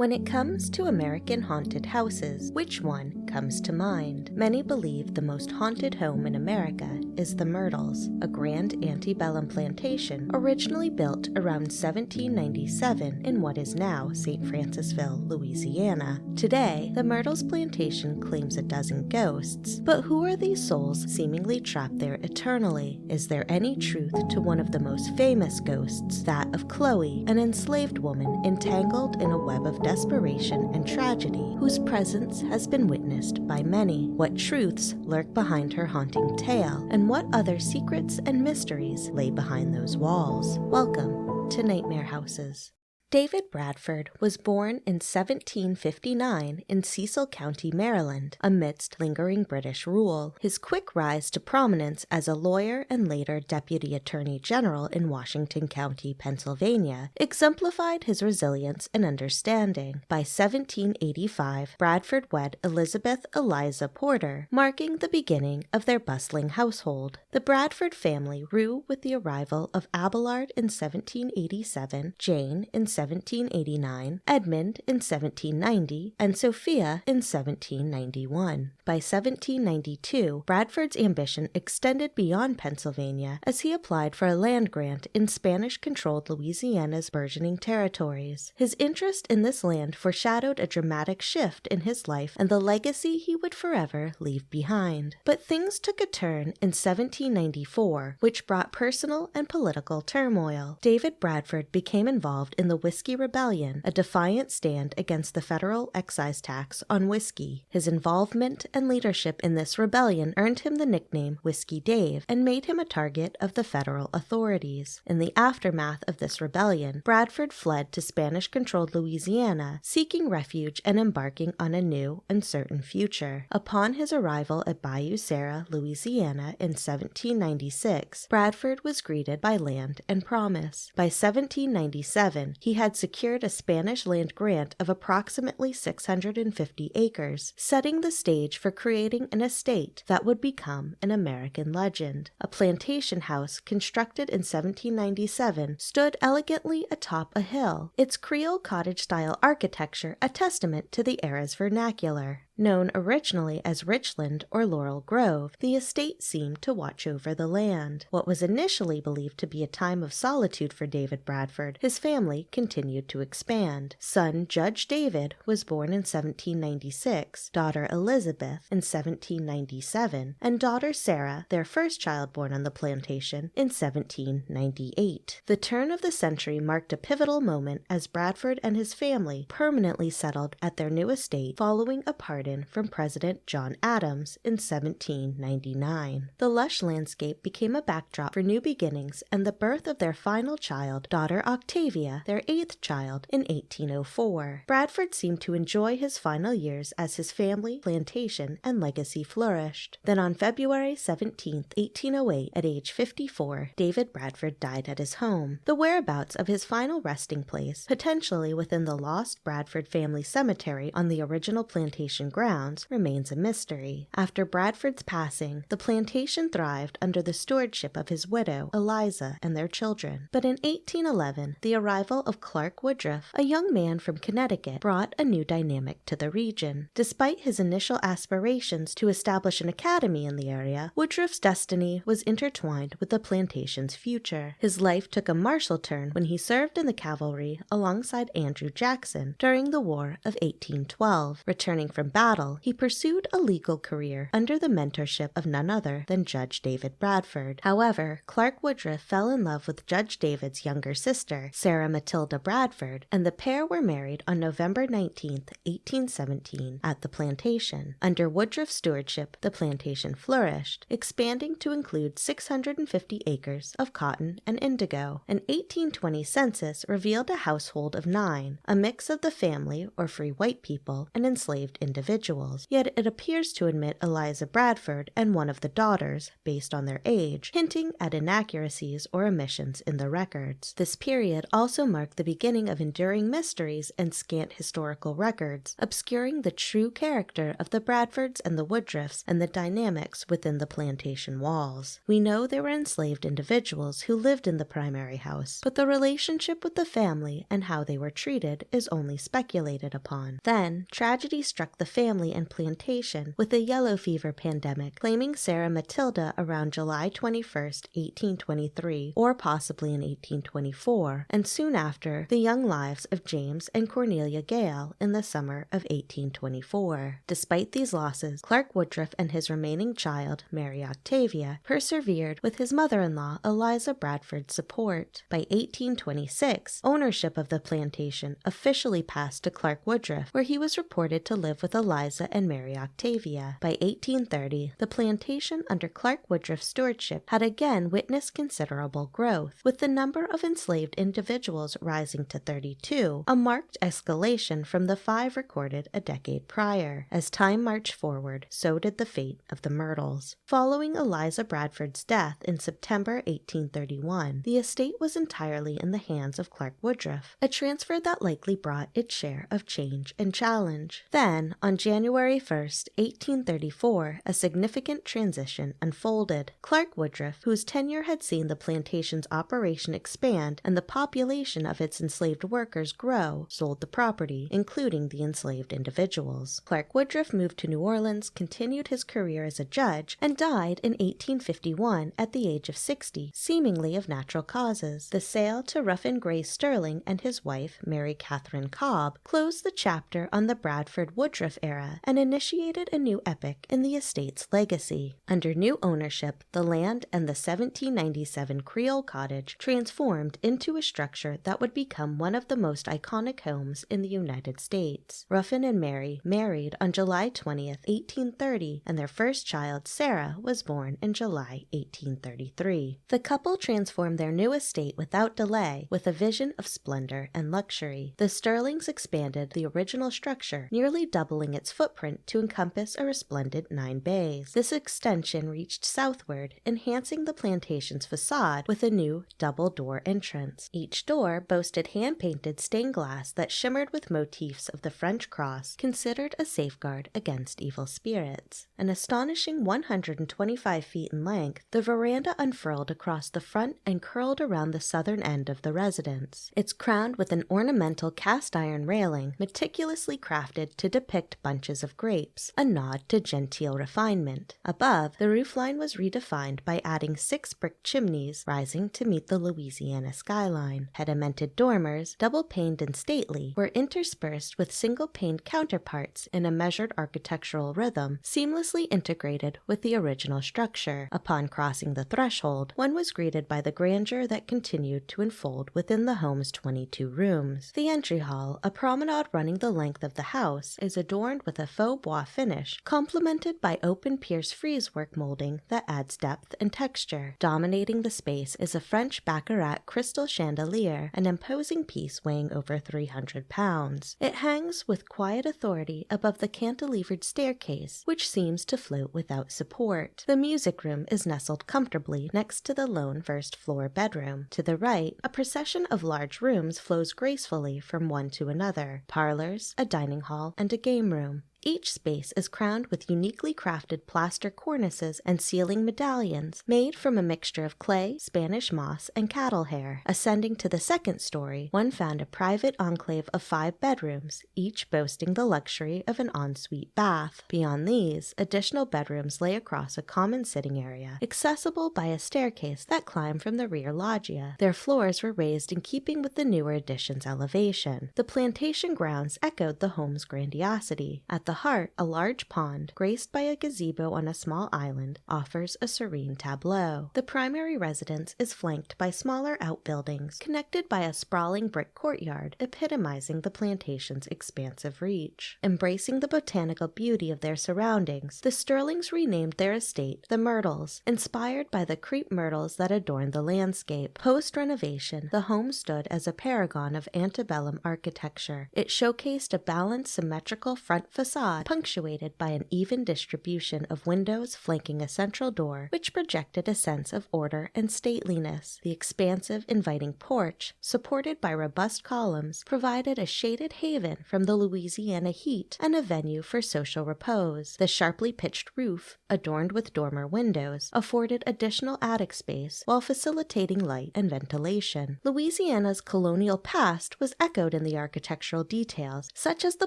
When it comes to American haunted houses, which one comes to mind? Many believe the most haunted home in America is the Myrtles, a grand antebellum plantation originally built around 1797 in what is now St. Francisville, Louisiana. Today, the Myrtles Plantation claims a dozen ghosts, but who are these souls seemingly trapped there eternally? Is there any truth to one of the most famous ghosts, that of Chloe, an enslaved woman entangled in a web of desperation and tragedy, whose presence has been witnessed by many? What truths lurk behind her haunting tale, and what other secrets and mysteries lay behind those walls? Welcome to Nightmare Houses. David Bradford was born in 1759 in Cecil County, Maryland, amidst lingering British rule. His quick rise to prominence as a lawyer and later Deputy Attorney General in Washington County, Pennsylvania, exemplified his resilience and understanding. By 1785, Bradford wed Elizabeth Eliza Porter, marking the beginning of their bustling household. The Bradford family grew with the arrival of Abelard in 1787, Jane in 1789, Edmund in 1790, and Sophia in 1791. By 1792, Bradford's ambition extended beyond Pennsylvania as he applied for a land grant in Spanish-controlled Louisiana's burgeoning territories. His interest in this land foreshadowed a dramatic shift in his life and the legacy he would forever leave behind. But things took a turn in 1794, which brought personal and political turmoil. David Bradford became involved in the Whiskey Rebellion, a defiant stand against the federal excise tax on whiskey. His involvement and leadership in this rebellion earned him the nickname Whiskey Dave and made him a target of the federal authorities. In the aftermath of this rebellion, Bradford fled to Spanish-controlled Louisiana, seeking refuge and embarking on a new, uncertain future. Upon his arrival at Bayou Sara, Louisiana in 1796, Bradford was greeted by land and promise. By 1797, he had secured a Spanish land grant of approximately 650 acres, setting the stage for creating an estate that would become an American legend. A plantation house constructed in 1797 stood elegantly atop a hill, its Creole cottage-style architecture a testament to the era's vernacular. Known originally as Richland or Laurel Grove, the estate seemed to watch over the land. What was initially believed to be a time of solitude for David Bradford, his family continued to expand. Son Judge David was born in 1796, daughter Elizabeth in 1797, and daughter Sarah, their first child born on the plantation, in 1798. The turn of the century marked a pivotal moment as Bradford and his family permanently settled at their new estate following a pardon from President John Adams in 1799. The lush landscape became a backdrop for new beginnings and the birth of their final child, daughter Octavia, their eighth child, in 1804. Bradford seemed to enjoy his final years as his family, plantation, and legacy flourished. Then on February 17, 1808, at age 54, David Bradford died at his home. The whereabouts of his final resting place, potentially within the lost Bradford family cemetery on the original plantation grounds, remains a mystery. After Bradford's passing, the plantation thrived under the stewardship of his widow, Eliza, and their children. But in 1811, the arrival of Clark Woodruff, a young man from Connecticut, brought a new dynamic to the region. Despite his initial aspirations to establish an academy in the area, Woodruff's destiny was intertwined with the plantation's future. His life took a martial turn when he served in the cavalry alongside Andrew Jackson during the War of 1812. Returning from battle, he pursued a legal career under the mentorship of none other than Judge David Bradford. However, Clark Woodruff fell in love with Judge David's younger sister, Sarah Matilda Bradford, and the pair were married on November 19, 1817, at the plantation. Under Woodruff's stewardship, the plantation flourished, expanding to include 650 acres of cotton and indigo. An 1820 census revealed a household of 9, a mix of the family, or free white people, and enslaved individuals. individuals, yet it appears to admit Eliza Bradford and one of the daughters, based on their age, hinting at inaccuracies or omissions in the records. This period also marked the beginning of enduring mysteries and scant historical records, obscuring the true character of the Bradfords and the Woodruffs and the dynamics within the plantation walls. We know there were enslaved individuals who lived in the primary house, but the relationship with the family and how they were treated is only speculated upon. Then, tragedy struck the family and plantation with the yellow fever pandemic, claiming Sarah Matilda around July 21st, 1823, or possibly in 1824, and soon after, the young lives of James and Cornelia Gale in the summer of 1824. Despite these losses, Clark Woodruff and his remaining child, Mary Octavia, persevered with his mother-in-law Eliza Bradford's support. By 1826, ownership of the plantation officially passed to Clark Woodruff, where he was reported to live with Eliza and Mary Octavia. By 1830, the plantation under Clark Woodruff's stewardship had again witnessed considerable growth, with the number of enslaved individuals rising to 32, a marked escalation from the 5 recorded a decade prior. As time marched forward, so did the fate of the Myrtles. Following Eliza Bradford's death in September 1831, the estate was entirely in the hands of Clark Woodruff, a transfer that likely brought its share of change and challenge. Then, on January 1st, 1834, a significant transition unfolded. Clark Woodruff, whose tenure had seen the plantation's operation expand and the population of its enslaved workers grow, sold the property, including the enslaved individuals. Clark Woodruff moved to New Orleans, continued his career as a judge, and died in 1851 at the age of 60, seemingly of natural causes. The sale to Ruffin Gray Sterling and his wife, Mary Catherine Cobb, closed the chapter on the Bradford-Woodruff era and initiated a new epoch in the estate's legacy. Under new ownership, the land and the 1797 Creole cottage transformed into a structure that would become one of the most iconic homes in the United States. Ruffin and Mary married on July 20th, 1830, and their first child, Sarah, was born in July 1833. The couple transformed their new estate without delay, with a vision of splendor and luxury. The Sterlings expanded the original structure, nearly doubling its footprint to encompass a resplendent 9 bays. This extension reached southward, enhancing the plantation's facade with a new double-door entrance. Each door boasted hand-painted stained glass that shimmered with motifs of the French cross, considered a safeguard against evil spirits. An astonishing 125 feet in length, the veranda unfurled across the front and curled around the southern end of the residence. It's crowned with an ornamental cast-iron railing, meticulously crafted to depict bunches of grapes, a nod to genteel refinement. Above, the roofline was redefined by adding 6 brick chimneys rising to meet the Louisiana skyline. Pedimented dormers, double-paned and stately, were interspersed with single-paned counterparts in a measured architectural rhythm, seamlessly integrated with the original structure. Upon crossing the threshold, one was greeted by the grandeur that continued to unfold within the home's 22 rooms. The entry hall, a promenade running the length of the house, is adorned with a faux bois finish, complemented by open pierced frieze-work molding that adds depth and texture. Dominating the space is a French baccarat crystal chandelier, an imposing piece weighing over 300 pounds. It hangs with quiet authority above the cantilevered staircase, which seems to float without support. The music room is nestled comfortably next to the lone first-floor bedroom. To the right, a procession of large rooms flows gracefully from one to another: parlors, a dining hall, and a game room. Each space is crowned with uniquely crafted plaster cornices and ceiling medallions made from a mixture of clay, Spanish moss, and cattle hair. Ascending to the second story, one found a private enclave of 5 bedrooms, each boasting the luxury of an ensuite bath. Beyond these, additional bedrooms lay across a common sitting area, accessible by a staircase that climbed from the rear loggia. Their floors were raised in keeping with the newer addition's elevation. The plantation grounds echoed the home's grandiosity. At the heart, a large pond, graced by a gazebo on a small island, offers a serene tableau. The primary residence is flanked by smaller outbuildings, connected by a sprawling brick courtyard, epitomizing the plantation's expansive reach. Embracing the botanical beauty of their surroundings, the Sterlings renamed their estate the Myrtles, inspired by the crepe myrtles that adorned the landscape. Post-renovation, the home stood as a paragon of antebellum architecture. It showcased a balanced, symmetrical front facade facade punctuated by an even distribution of windows flanking a central door which projected a sense of order and stateliness. The expansive, inviting porch, supported by robust columns, provided a shaded haven from the Louisiana heat and a venue for social repose. The sharply pitched roof, adorned with dormer windows, afforded additional attic space while facilitating light and ventilation. Louisiana's colonial past was echoed in the architectural details, such as the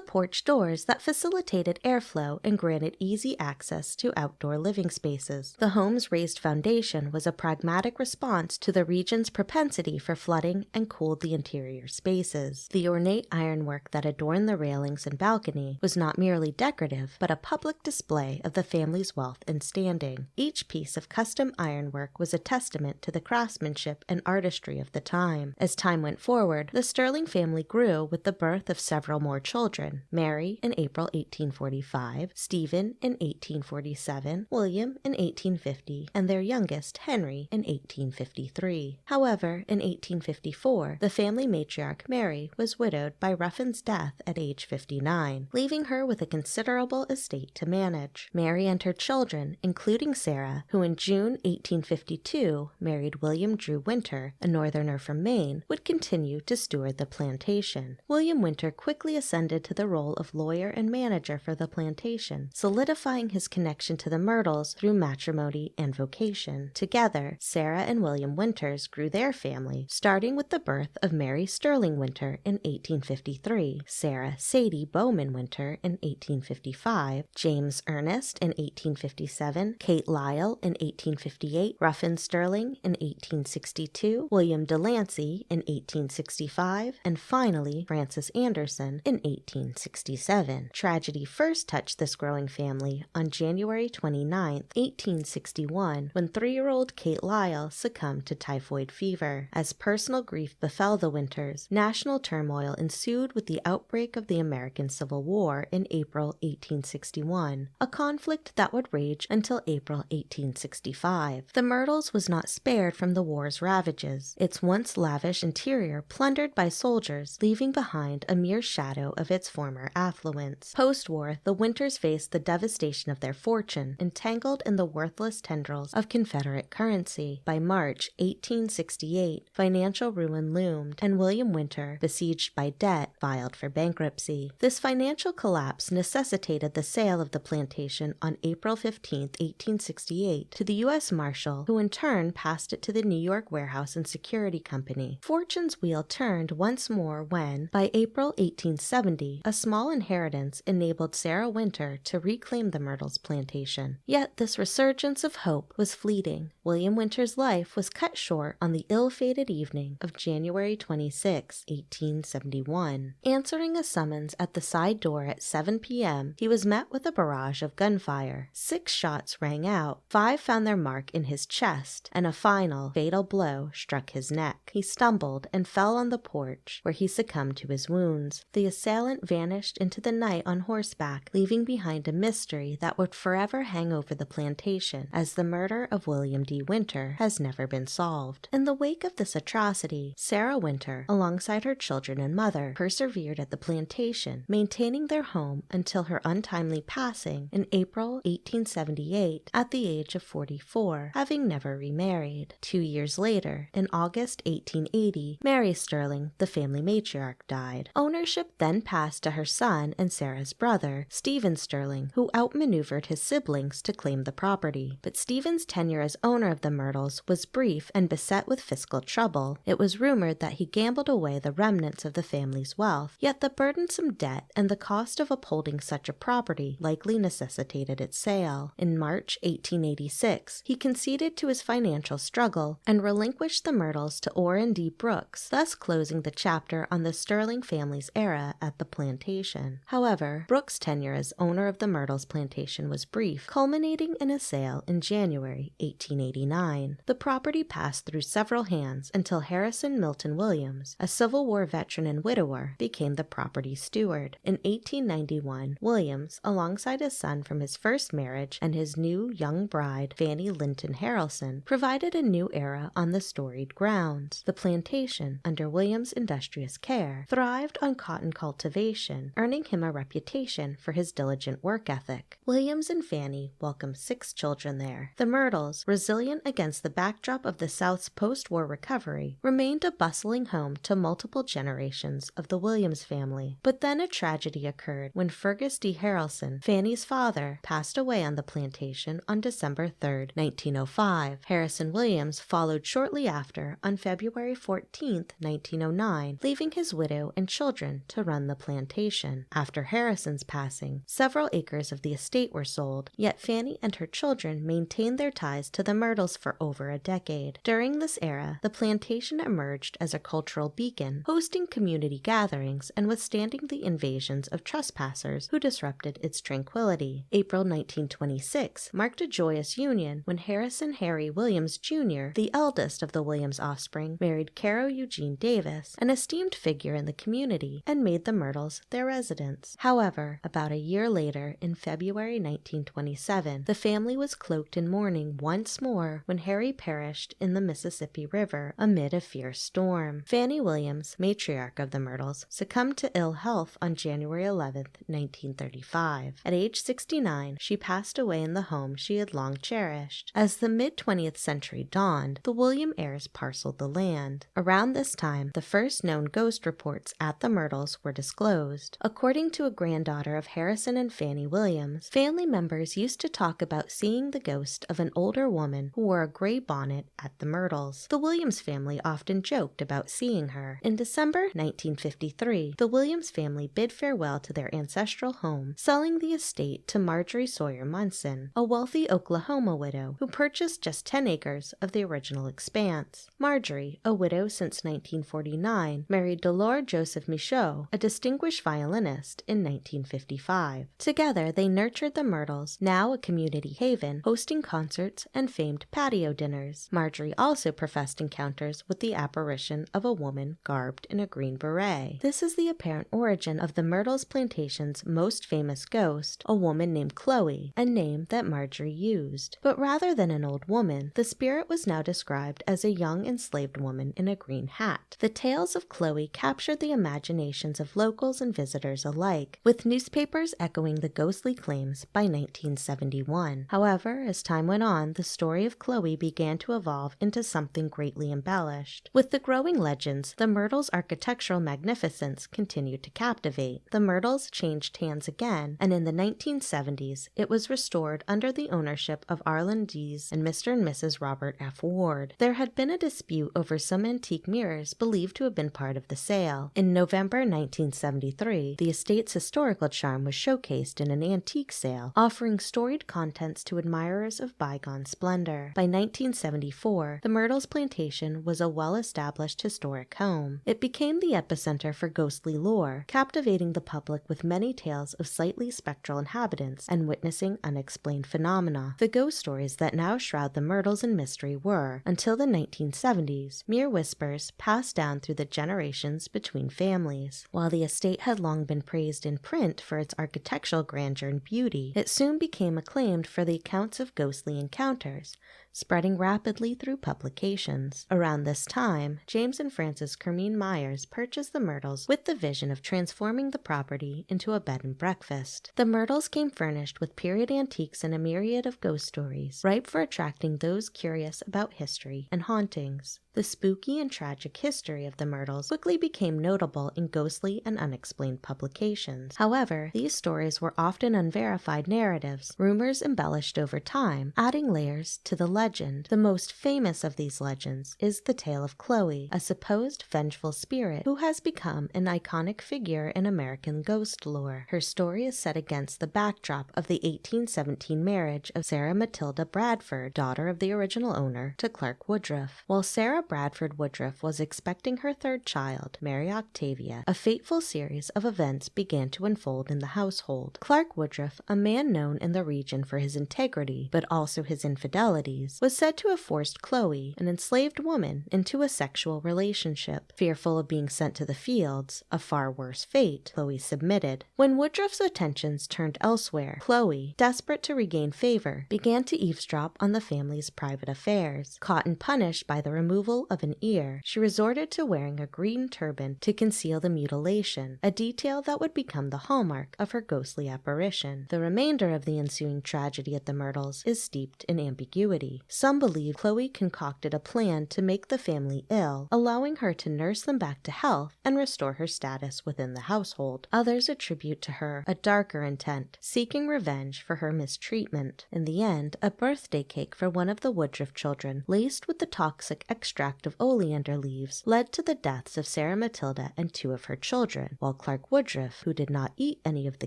porch doors that facilitated airflow and granted easy access to outdoor living spaces. The home's raised foundation was a pragmatic response to the region's propensity for flooding and cooled the interior spaces. The ornate ironwork that adorned the railings and balcony was not merely decorative, but a public display of the family's wealth and standing. Each piece of custom ironwork was a testament to the craftsmanship and artistry of the time. As time went forward, the Sterling family grew with the birth of several more children: Mary in April 1845, Stephen in 1847, William in 1850, and their youngest, Henry, in 1853. However, in 1854, the family matriarch Mary was widowed by Ruffin's death at age 59, leaving her with a considerable estate to manage. Mary and her children, including Sarah, who in June 1852 married William Drew Winter, a northerner from Maine, would continue to steward the plantation. William Winter quickly ascended to the role of lawyer and manager for the plantation, solidifying his connection to the Myrtles through matrimony and vocation. Together, Sarah and William Winters grew their family, starting with the birth of Mary Sterling Winter in 1853, Sarah Sadie Bowman Winter in 1855, James Ernest in 1857, Kate Lyle in 1858, Ruffin Sterling in 1862, William Delancey in 1865, and finally Francis Anderson in 1867. Tragedy first touched this growing family on January 29, 1861, when 3-year-old Kate Lyle succumbed to typhoid fever. As personal grief befell the Winters, national turmoil ensued with the outbreak of the American Civil War in April 1861, a conflict that would rage until April 1865. The Myrtles was not spared from the war's ravages, its once lavish interior plundered by soldiers, leaving behind a mere shadow of its former affluence. Post-war, the Winters faced the devastation of their fortune, entangled in the worthless tendrils of Confederate currency. By March 1868, financial ruin loomed, and William Winter, besieged by debt, filed for bankruptcy. This financial collapse necessitated the sale of the plantation on April 15, 1868, to the U.S. Marshal, who in turn passed it to the New York Warehouse and Security Company. Fortune's wheel turned once more when, by April 1870, a small inheritance enabled Sarah Winter to reclaim the Myrtles plantation. Yet this resurgence of hope was fleeting. William Winter's life was cut short on the ill-fated evening of January 26, 1871. Answering a summons at the side door at 7 p.m., he was met with a barrage of gunfire. 6 shots rang out, 5 found their mark in his chest, and a final, fatal blow struck his neck. He stumbled and fell on the porch, where he succumbed to his wounds. The assailant vanished into the night on horseback, leaving behind a mystery that would forever hang over the plantation, as the murder of William D. Winter has never been solved. In the wake of this atrocity, Sarah Winter, alongside her children and mother, persevered at the plantation, maintaining their home until her untimely passing in April 1878 at the age of 44, having never remarried. 2 years later, in August 1880, Mary Sterling, the family matriarch, died. Ownership then passed to her son and Sarah's brother, Stephen Sterling, who outmaneuvered his siblings to claim the property. But Stephen's tenure as owner of the Myrtles was brief and beset with fiscal trouble. It was rumored that he gambled away the remnants of the family's wealth, yet the burdensome debt and the cost of upholding such a property likely necessitated its sale. In March 1886, he conceded to his financial struggle and relinquished the Myrtles to Orrin D. Brooks, thus closing the chapter on the Sterling family's era at the plantation. However, Brooks' tenure as owner of the Myrtles plantation was brief, culminating in a sale in January 1889. The property passed through several hands until Harrison Milton Williams, a Civil War veteran and widower, became the property's steward. In 1891, Williams, alongside his son from his first marriage and his new young bride, Fanny Linton Harrelson, provided a new era on the storied grounds. The plantation, under Williams' industrious care, thrived on cotton cultivation, earning him a reputation reputation for his diligent work ethic. Williams and Fanny welcomed 6 children there. The Myrtles, resilient against the backdrop of the South's post-war recovery, remained a bustling home to multiple generations of the Williams family. But then a tragedy occurred when Fergus D. Harrelson, Fanny's father, passed away on the plantation on December 3, 1905. Harrison Williams followed shortly after on February 14, 1909, leaving his widow and children to run the plantation. After Harrison's passing, several acres of the estate were sold, yet Fanny and her children maintained their ties to the Myrtles for over a decade. During this era, the plantation emerged as a cultural beacon, hosting community gatherings and withstanding the invasions of trespassers who disrupted its tranquility. April 1926 marked a joyous union when Harrison Harry Williams Jr., the eldest of the Williams offspring, married Caro Eugene Davis, an esteemed figure in the community, and made the Myrtles their residence. However, about a year later, in February 1927, the family was cloaked in mourning once more when Harry perished in the Mississippi River amid a fierce storm. Fanny Williams, matriarch of the Myrtles, succumbed to ill health on January 11, 1935. At age 69, she passed away in the home she had long cherished. As the mid-20th century dawned, the William heirs parceled the land. Around this time, the first known ghost reports at the Myrtles were disclosed. According to a granddaughter of Harrison and Fanny Williams, family members used to talk about seeing the ghost of an older woman who wore a gray bonnet at the Myrtles. The Williams family often joked about seeing her. In December 1953, the Williams family bid farewell to their ancestral home, selling the estate to Marjorie Sawyer Munson, a wealthy Oklahoma widow who purchased just 10 acres of the original expanse. Marjorie, a widow since 1949, married Delore Joseph Michaud, a distinguished violinist, in 1955. Together, they nurtured the Myrtles, now a community haven, hosting concerts and famed patio dinners. Marjorie also professed encounters with the apparition of a woman garbed in a green beret. This is the apparent origin of the Myrtles Plantation's most famous ghost, a woman named Chloe, a name that Marjorie used. But rather than an old woman, the spirit was now described as a young enslaved woman in a green hat. The tales of Chloe captured the imaginations of locals and visitors alike, with newspapers echoing the ghostly claims by 1971. However, as time went on, the story of Chloe began to evolve into something greatly embellished. With the growing legends, the Myrtles' architectural magnificence continued to captivate. The Myrtles changed hands again, and in the 1970s, it was restored under the ownership of Arlen Dees and Mr. and Mrs. Robert F. Ward. There had been a dispute over some antique mirrors believed to have been part of the sale. In November 1973, the estate's historical charm was showcased in an antique sale, offering storied contents to admirers of bygone splendor. By 1974, the Myrtles Plantation was a well-established historic home. It became the epicenter for ghostly lore, captivating the public with many tales of slightly spectral inhabitants and witnessing unexplained phenomena. The ghost stories that now shroud the Myrtles in mystery were, until the 1970s, mere whispers passed down through the generations between families. While the estate had long been praised in print for its architectural grandeur and beauty, it soon became acclaimed for the accounts of ghostly encounters, spreading rapidly through publications. Around this time, James and Frances Kermeen Myers purchased the Myrtles with the vision of transforming the property into a bed and breakfast. The Myrtles came furnished with period antiques and a myriad of ghost stories, ripe for attracting those curious about history and hauntings. The spooky and tragic history of the Myrtles quickly became notable in ghostly and unexplained publications. However, these stories were often unverified narratives, rumors embellished over time, adding layers to the legend. The most famous of these legends is the tale of Chloe, a supposed vengeful spirit who has become an iconic figure in American ghost lore. Her story is set against the backdrop of the 1817 marriage of Sarah Matilda Bradford, daughter of the original owner, to Clark Woodruff. While Sarah Bradford Woodruff was expecting her third child, Mary Octavia, a fateful series of events began to unfold in the household. Clark Woodruff, a man known in the region for his integrity, but also his infidelities, Myrtles, was said to have forced Chloe, an enslaved woman, into a sexual relationship. Fearful of being sent to the fields, a far worse fate, Chloe submitted. When Woodruff's attentions turned elsewhere, Chloe, desperate to regain favor, began to eavesdrop on the family's private affairs. Caught and punished by the removal of an ear, she resorted to wearing a green turban to conceal the mutilation, a detail that would become the hallmark of her ghostly apparition. The remainder of the ensuing tragedy at the Myrtles is steeped in ambiguity. Some believe Chloe concocted a plan to make the family ill, allowing her to nurse them back to health and restore her status within the household. Others attribute to her a darker intent, seeking revenge for her mistreatment. In the end, a birthday cake for one of the Woodruff children, laced with the toxic extract of oleander leaves, led to the deaths of Sarah Matilda and 2 of her children, while Clark Woodruff, who did not eat any of the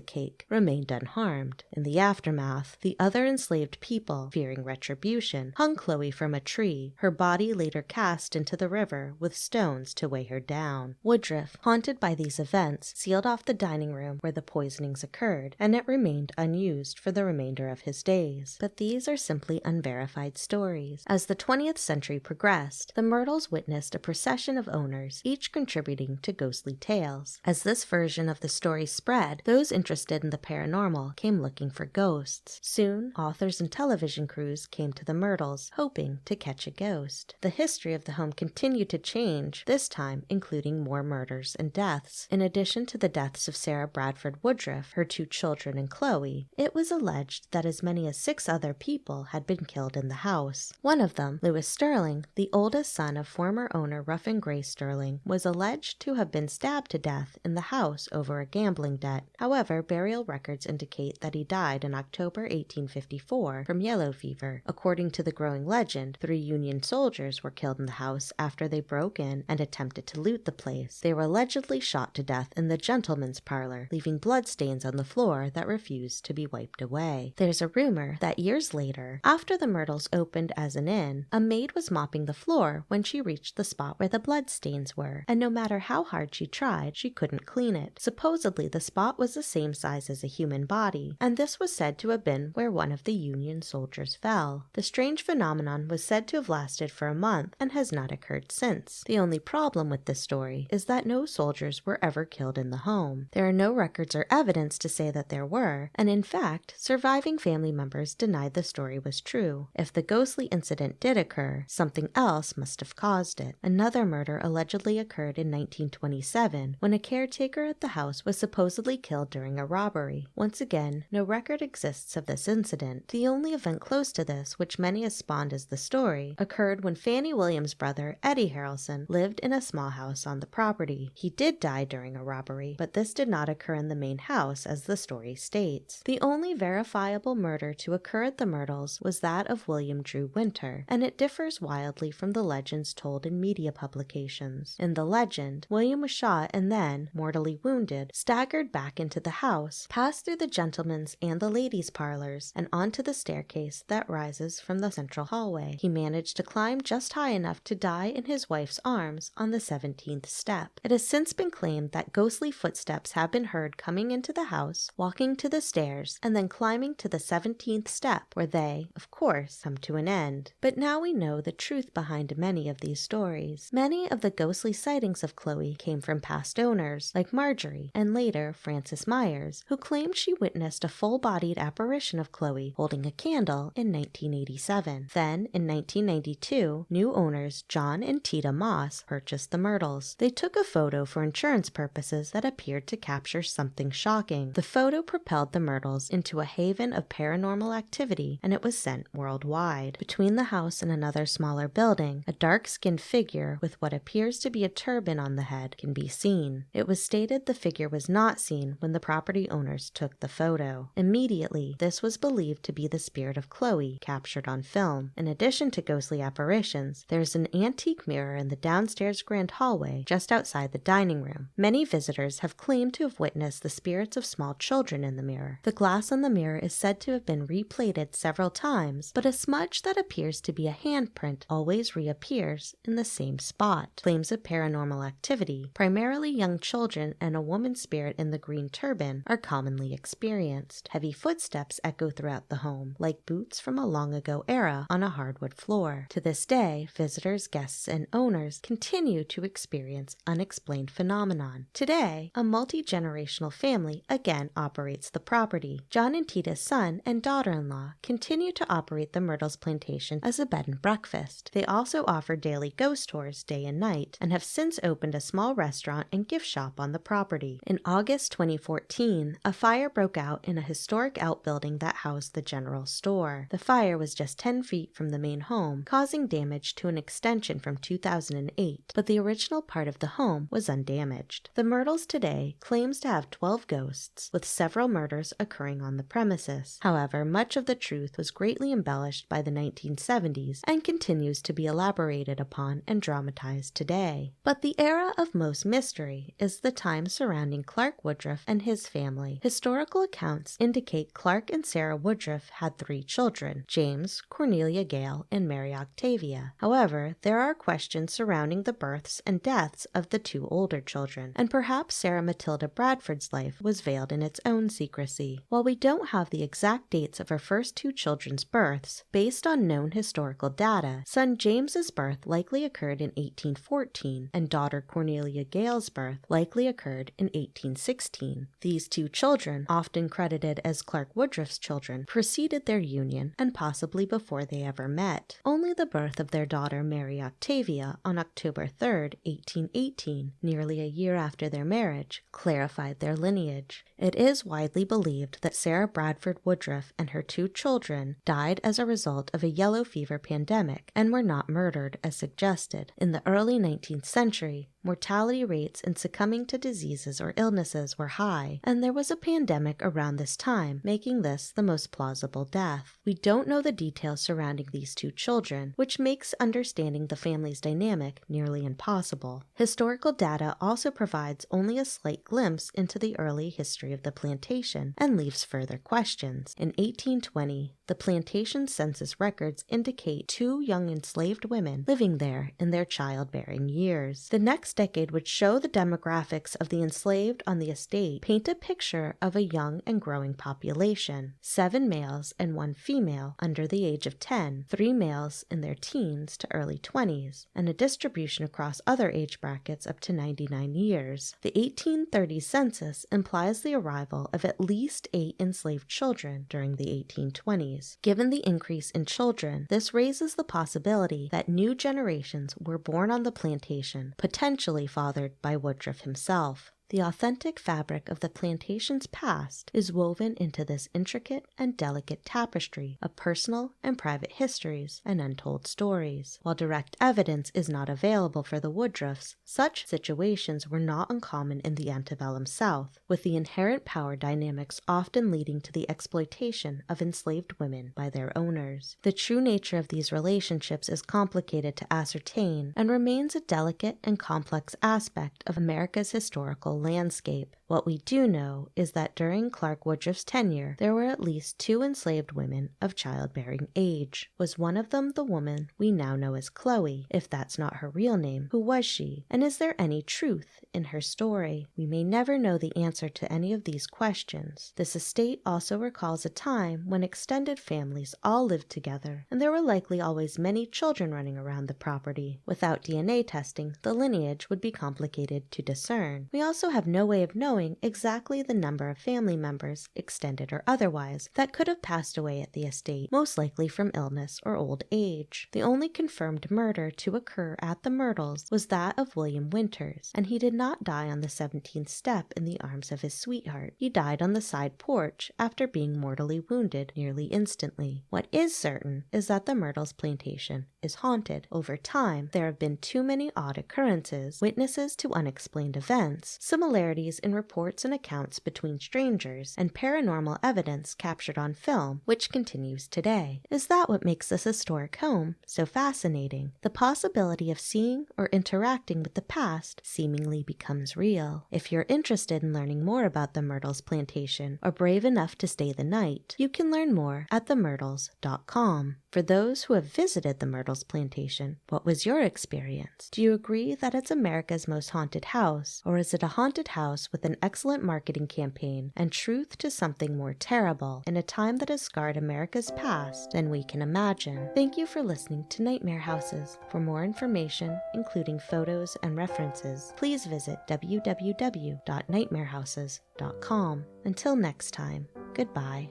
cake, remained unharmed. In the aftermath, the other enslaved people, fearing retribution, hung Chloe from a tree, her body later cast into the river with stones to weigh her down. Woodruff, haunted by these events, sealed off the dining room where the poisonings occurred, and it remained unused for the remainder of his days. But these are simply unverified stories. As the 20th century progressed, the Myrtles witnessed a procession of owners, each contributing to ghostly tales. As this version of the story spread, those interested in the paranormal came looking for ghosts. Soon, authors and television crews came to the Myrtles, hoping to catch a ghost. The history of the home continued to change, this time including more murders and deaths. In addition to the deaths of Sarah Bradford Woodruff, her 2 children, and Chloe, it was alleged that as many as 6 other people had been killed in the house. One of them, Louis Sterling, the oldest son of former owner Ruffin Gray Sterling, was alleged to have been stabbed to death in the house over a gambling debt. However, burial records indicate that he died in October 1854 from yellow fever. According to the growing legend, 3 Union soldiers were killed in the house after they broke in and attempted to loot the place. They were allegedly shot to death in the gentleman's parlor, leaving bloodstains on the floor that refused to be wiped away. There's a rumor that years later, after the Myrtles opened as an inn, a maid was mopping the floor when she reached the spot where the bloodstains were, and no matter how hard she tried, she couldn't clean it. Supposedly, the spot was the same size as a human body, and this was said to have been where one of the Union soldiers fell. The strange phenomenon was said to have lasted for a month and has not occurred since. The only problem with this story is that no soldiers were ever killed in the home. There are no records or evidence to say that there were, and in fact, surviving family members denied the story was true. If the ghostly incident did occur, something else must have caused it. Another murder allegedly occurred in 1927 when a caretaker at the house was supposedly killed during a robbery. Once again, no record exists of this incident. The only event close to this, which many have spawned as the story, occurred when Fannie Williams' brother, Eddie Harrelson, lived in a small house on the property. He did die during a robbery, but this did not occur in the main house as the story states. The only verifiable murder to occur at the Myrtles was that of William Drew Winter, and it differs wildly from the legends told in media publications. In the legend, William was shot and then, mortally wounded, staggered back into the house, passed through the gentlemen's and the ladies' parlors, and onto the staircase that rises from the central hallway. He managed to climb just high enough to die in his wife's arms on the 17th step. It has since been claimed that ghostly footsteps have been heard coming into the house, walking to the stairs, and then climbing to the 17th step, where they, of course, come to an end. But now we know the truth behind many of these stories. Many of the ghostly sightings of Chloe came from past owners, like Marjorie, and later Frances Myers, who claimed she witnessed a full-bodied apparition of Chloe holding a candle in 1987. Then, in 1992, new owners John and Tita Moss purchased the Myrtles. They took a photo for insurance purposes that appeared to capture something shocking. The photo propelled the Myrtles into a haven of paranormal activity, and it was sent worldwide. Between the house and another smaller building, a dark-skinned figure with what appears to be a turban on the head can be seen. It was stated the figure was not seen when the property owners took the photo. Immediately, this was believed to be the spirit of Chloe, captured on film. In addition to ghostly apparitions, there's an antique mirror in the downstairs grand hallway just outside the dining room. Many visitors have claimed to have witnessed the spirits of small children in the mirror. The glass on the mirror is said to have been replated several times, but a smudge that appears to be a handprint always reappears in the same spot. Claims of paranormal activity, primarily young children and a woman spirit in the green turban, are commonly experienced. Heavy footsteps echo throughout the home, like boots from a long ago era on a hardwood floor. To this day, visitors, guests, and owners continue to experience unexplained phenomenon. Today, a multi-generational family again operates the property. John and Tita's son and daughter-in-law continue to operate the Myrtles Plantation as a bed and breakfast. They also offer daily ghost tours day and night and have since opened a small restaurant and gift shop on the property. In August 2014, a fire broke out in a historic outbuilding that housed the general store. The fire was just 10 feet from the main home, causing damage to an extension from 2008, but the original part of the home was undamaged. The Myrtles today claims to have 12 ghosts, with several murders occurring on the premises. However, much of the truth was greatly embellished by the 1970s and continues to be elaborated upon and dramatized today. But the era of most mystery is the time surrounding Clark Woodruff and his family. Historical accounts indicate Clark and Sarah Woodruff had 3 children, James, Cornelia Gale, and Mary Octavia. However, there are questions surrounding the births and deaths of the 2 older children, and perhaps Sarah Matilda Bradford's life was veiled in its own secrecy. While we don't have the exact dates of her first 2 children's births, based on known historical data, son James's birth likely occurred in 1814, and daughter Cornelia Gale's birth likely occurred in 1816. These 2 children, often credited as Clark Woodruff's children, preceded their union and possibly before they ever met. Only the birth of their daughter Mary Octavia on October 3, 1818, nearly a year after their marriage, clarified their lineage. It is widely believed that Sarah Bradford Woodruff and her 2 children died as a result of a yellow fever pandemic and were not murdered as suggested. In the early 19th century, mortality rates and succumbing to diseases or illnesses were high, and there was a pandemic around this time, making this the most plausible death. We don't know the details surrounding these 2 children, which makes understanding the family's dynamic nearly impossible. Historical data also provides only a slight glimpse into the early history of the plantation and leaves further questions. In 1820, the plantation census records indicate 2 young enslaved women living there in their childbearing years. The next decade would show the demographics of the enslaved on the estate, paint a picture of a young and growing population: 7 males and 1 female under the age of 10, 3 males in their teens to early 20s, and a distribution across other age brackets up to 99 years. The 1830 census implies the arrival of at least 8 enslaved children during the 1820s. Given the increase in children, this raises the possibility that new generations were born on the plantation, potentially fathered by Woodruff himself. The authentic fabric of the plantation's past is woven into this intricate and delicate tapestry of personal and private histories and untold stories. While direct evidence is not available for the Woodruffs, such situations were not uncommon in the antebellum South, with the inherent power dynamics often leading to the exploitation of enslaved women by their owners. The true nature of these relationships is complicated to ascertain and remains a delicate and complex aspect of America's historical landscape. What we do know is that during Clark Woodruff's tenure, there were at least 2 enslaved women of childbearing age. Was one of them the woman we now know as Chloe? If that's not her real name, who was she? And is there any truth in her story? We may never know the answer to any of these questions. This estate also recalls a time when extended families all lived together, and there were likely always many children running around the property. Without DNA testing, the lineage would be complicated to discern. We also have no way of knowing exactly the number of family members, extended or otherwise, that could have passed away at the estate, most likely from illness or old age. The only confirmed murder to occur at the Myrtles was that of William Winters, and he did not die on the 17th step in the arms of his sweetheart. He died on the side porch after being mortally wounded nearly instantly. What is certain is that the Myrtles Plantation is haunted. Over time, there have been too many odd occurrences, witnesses to unexplained events, similarities in reports and accounts between strangers, and paranormal evidence captured on film, which continues today. Is that what makes this historic home so fascinating? The possibility of seeing or interacting with the past seemingly becomes real. If you're interested in learning more about the Myrtles Plantation or brave enough to stay the night, you can learn more at themyrtles.com. For those who have visited the Myrtles Plantation, what was your experience? Do you agree that it's America's most haunted house, or is it a haunted house with an excellent marketing campaign and truth to something more terrible in a time that has scarred America's past than we can imagine. Thank you for listening to Nightmare Houses. For more information, including photos and references, please visit www.nightmarehouses.com. Until next time, goodbye.